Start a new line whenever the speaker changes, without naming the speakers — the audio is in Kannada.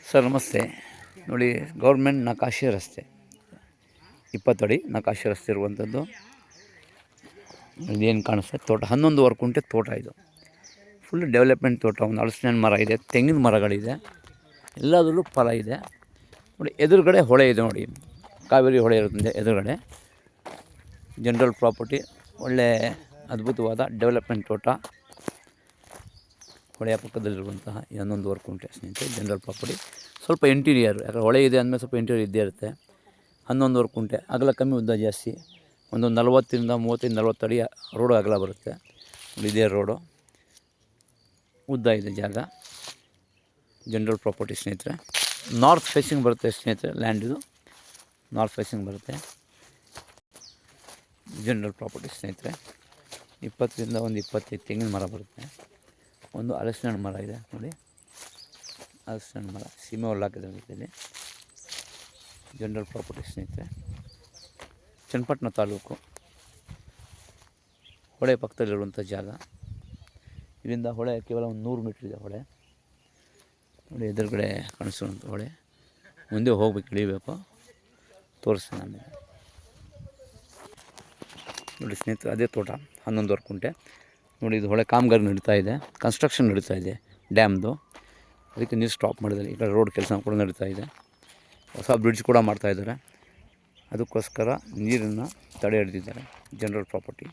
ಸರ್ ನಮಸ್ತೆ. ನೋಡಿ, ಗೌರ್ಮೆಂಟ್ ನಕಾಶೆ ರಸ್ತೆ 20 ಅಡಿ ನಕಾಶೆ ರಸ್ತೆ ಇರುವಂಥದ್ದು. ಇದೇನು ಕಾಣಿಸುತ್ತೆ ತೋಟ, 11 ಕುಂಟೆ ತೋಟ. ಇದು ಫುಲ್ ಡೆವಲಪ್ಮೆಂಟ್ ತೋಟ. ಒಂದು ಹಲಸಿನ ಮರ ಇದೆ, ತೆಂಗಿನ ಮರಗಳಿದೆ, ಎಲ್ಲದರಲ್ಲೂ ಫಲ ಇದೆ. ನೋಡಿ, ಎದುರುಗಡೆ ಹೊಳೆ ಇದೆ. ನೋಡಿ, ಕಾವೇರಿ ಹೊಳೆ ಇರುತ್ತೆ ಎದುರುಗಡೆ. ಜನರಲ್ ಪ್ರಾಪರ್ಟಿ, ಒಳ್ಳೆ ಅದ್ಭುತವಾದ ಡೆವಲಪ್ಮೆಂಟ್ ತೋಟ. ಹೊಳೆಯ ಪಕ್ಕದಲ್ಲಿರುವಂತಹ 11 ಕುಂಟೆ ಸ್ನೇಹಿತರೆ ಜನರಲ್ ಪ್ರಾಪರ್ಟಿ. ಸ್ವಲ್ಪ ಇಂಟೀರಿಯರ್, ಯಾಕಂದರೆ ಹೊಳೆ ಇದೆ ಅಂದಮೇಲೆ ಸ್ವಲ್ಪ ಇಂಟೀರಿಯರ್ ಇದ್ದೇ ಇರುತ್ತೆ. 11 ಕುಂಟೆ, ಅಗಲ ಕಮ್ಮಿ, ಉದ್ದ ಜಾಸ್ತಿ. ಒಂದು 40 ಅಡಿ ರೋಡು ಅಗಲ ಬರುತ್ತೆ. ಇದೇ ರೋಡು, ಉದ್ದ ಇದೆ ಜಾಗ. ಜನರಲ್ ಪ್ರಾಪರ್ಟಿ ಸ್ನೇಹಿತರೆ. ನಾರ್ತ್ ಫೇಸಿಂಗ್ ಬರುತ್ತೆ ಸ್ನೇಹಿತರೆ. ಲ್ಯಾಂಡ್ ಇದು ನಾರ್ತ್ ಫೇಸಿಂಗ್ ಬರುತ್ತೆ. ಜನರಲ್ ಪ್ರಾಪರ್ಟಿ ಸ್ನೇಹಿತರೆ. 20 ಒಂದು 25 ತೆಂಗಿನ ಮರ ಬರುತ್ತೆ. ಒಂದು ಹಲಸಿನ ಹಣ್ಣು ಮರ ಇದೆ. ನೋಡಿ, ಹಲಸಿನ ಹಣ್ಣು ಮರ ಸೀಮೆ ಹುಲ್ಲು ಹಾಕಿದ್ರೆ. ಜನರಲ್ ಪ್ರಾಪರ್ಟಿ ಸ್ನೇಹಿತರೆ. ಚನ್ನಪಟ್ಟಣ ತಾಲೂಕು, ಹೊಳೆ ಪಕ್ಕದಲ್ಲಿರುವಂಥ ಜಾಗ. ಇದರಿಂದ ಹೊಳೆ ಕೇವಲ ಒಂದು 100 ಮೀಟ್ರ್ ಇದೆ ಹೊಳೆ. ನೋಡಿ, ಎದುರುಗಡೆ ಕಾಣಿಸುವಂಥ ಹೊಳೆ. ಮುಂದೆ ಹೋಗ್ಬೇಕು, ಇಳಿಬೇಕು, ತೋರಿಸ್ತೀನಿ ಆಮೇಲೆ. ನೋಡಿ ಸ್ನೇಹಿತರೆ, ಅದೇ ತೋಟ 11 ಕುಂಟೆ. ನೋಡಿ, ಇದು ಹೊಳೆ ಕಾಮಗಾರಿ ನಡೀತಾ ಇದೆ, ಕನ್ಸ್ಟ್ರಕ್ಷನ್ ನಡೀತಾ ಇದೆ ಡ್ಯಾಮ್ದು. ಅದಕ್ಕೆ ನೀರು ಸ್ಟಾಪ್ ಮಾಡಿದ್ದಾರೆ. ಈ ಕಡೆ ರೋಡ್ ಕೆಲಸ ಕೂಡ ನಡೀತಾ ಇದೆ. ಹೊಸ ಬ್ರಿಡ್ಜ್ ಕೂಡ ಮಾಡ್ತಾಯಿದ್ದಾರೆ. ಅದಕ್ಕೋಸ್ಕರ ನೀರನ್ನು ತಡೆ ಹಿಡಿದಿದ್ದಾರೆ. General property.